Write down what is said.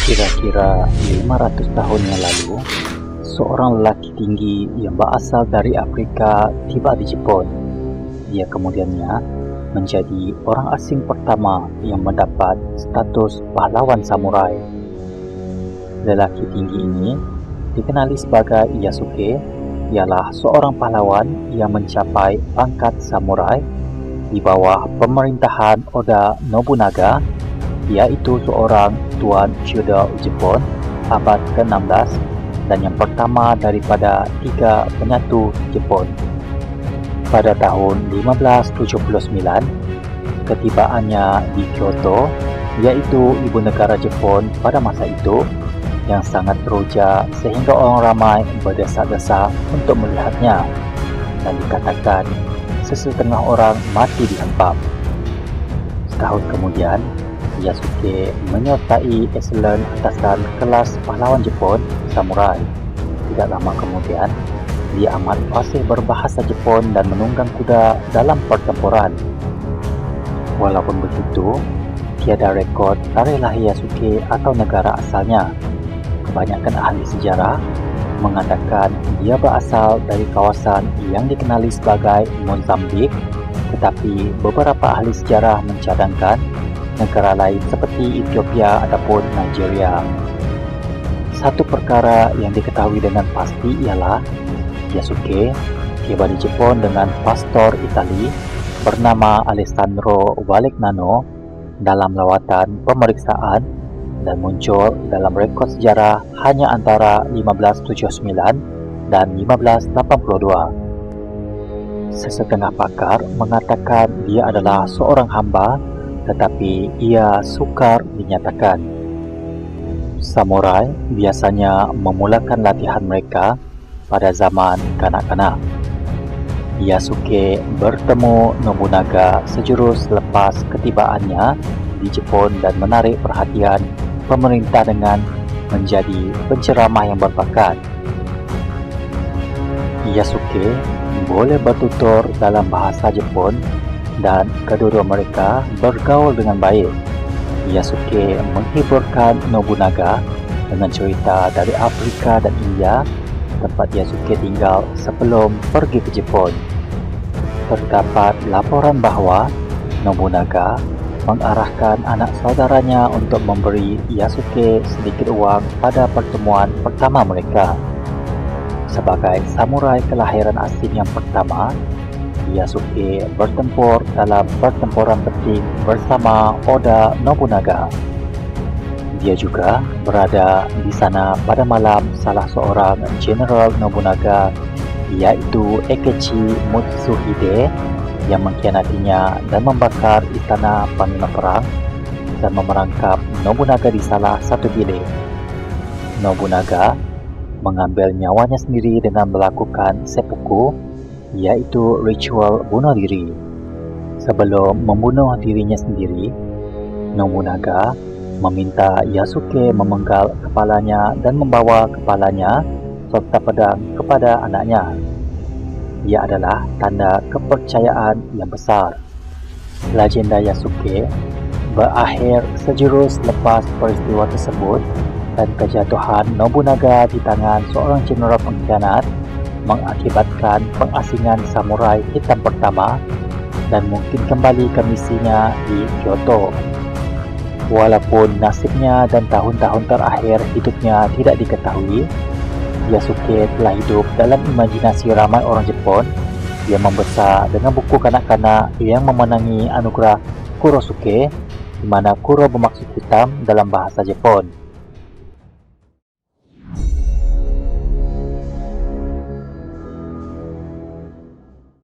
Kira-kira 500 tahun yang lalu, seorang lelaki tinggi yang berasal dari Afrika tiba di Jepun. Dia kemudiannya menjadi orang asing pertama yang mendapat status pahlawan samurai. Lelaki tinggi ini dikenali sebagai Yasuke, ialah seorang pahlawan yang mencapai pangkat samurai di bawah pemerintahan Oda Nobunaga, iaitu seorang tuan feudal Jepun abad ke-16 dan yang pertama daripada 3 penyatu Jepun. Pada tahun 1579, ketibaannya di Kyoto, iaitu ibu negara Jepun pada masa itu, yang sangat teruja sehingga orang ramai berdesak-desak untuk melihatnya, dan dikatakan sesetengah orang mati dihempap. Setahun kemudian, Yasuke menyertai eselon atasan kelas pahlawan Jepun, samurai. Tidak lama kemudian, dia amat fasih berbahasa Jepun dan menunggang kuda dalam pertempuran. Walaupun begitu, tiada rekod tarikh lahir Yasuke atau negara asalnya. Kebanyakan ahli sejarah mengatakan dia berasal dari kawasan yang dikenali sebagai Mozambik, tetapi beberapa ahli sejarah mencadangkan negara lain seperti Ethiopia ataupun Nigeria. Satu perkara yang diketahui dengan pasti ialah Yasuke tiba di Jepun dengan pastor Itali bernama Alessandro Valegnano dalam lawatan pemeriksaan dan muncul dalam rekod sejarah hanya antara 1579 dan 1582. Sesetengah pakar mengatakan dia adalah seorang hamba, tetapi ia sukar dinyatakan. Samurai biasanya memulakan latihan mereka pada zaman kanak-kanak. Yasuke bertemu Nobunaga sejurus lepas ketibaannya di Jepun dan menarik perhatian pemerintah dengan menjadi penceramah yang berbakat. Yasuke boleh bertutur dalam bahasa Jepun dan kedua-dua mereka bergaul dengan baik. Yasuke menghiburkan Nobunaga dengan cerita dari Afrika dan India, tempat Yasuke tinggal sebelum pergi ke Jepun. Terdapat laporan bahawa Nobunaga mengarahkan anak saudaranya untuk memberi Yasuke sedikit uang pada pertemuan pertama mereka. Sebagai samurai kelahiran asing yang pertama, Yasuke bertempur dalam pertempuran penting bersama Oda Nobunaga. Dia juga berada di sana pada malam salah seorang General Nobunaga, iaitu Akechi Mutsuhide, yang mengkhianatinya dan membakar istana panglima perang dan memerangkap Nobunaga di salah satu bilik. Nobunaga mengambil nyawanya sendiri dengan melakukan seppuku, iaitu ritual bunuh diri. Sebelum membunuh dirinya sendiri, Nobunaga meminta Yasuke memenggal kepalanya dan membawa kepalanya serta pedang kepada anaknya. Ia adalah tanda kepercayaan yang besar. Legenda Yasuke berakhir sejurus lepas peristiwa tersebut, dan kejatuhan Nobunaga di tangan seorang jeneral pengkhianat mengakibatkan pengasingan samurai hitam pertama dan mungkin kembali ke misinya di Kyoto. Walaupun nasibnya dan tahun-tahun terakhir hidupnya tidak diketahui, Yasuke telah hidup dalam imajinasi ramai orang Jepun. Dia membesar dengan buku kanak-kanak yang memenangi anugerah Kurosuke, di mana Kuro bermaksud hitam dalam bahasa Jepun.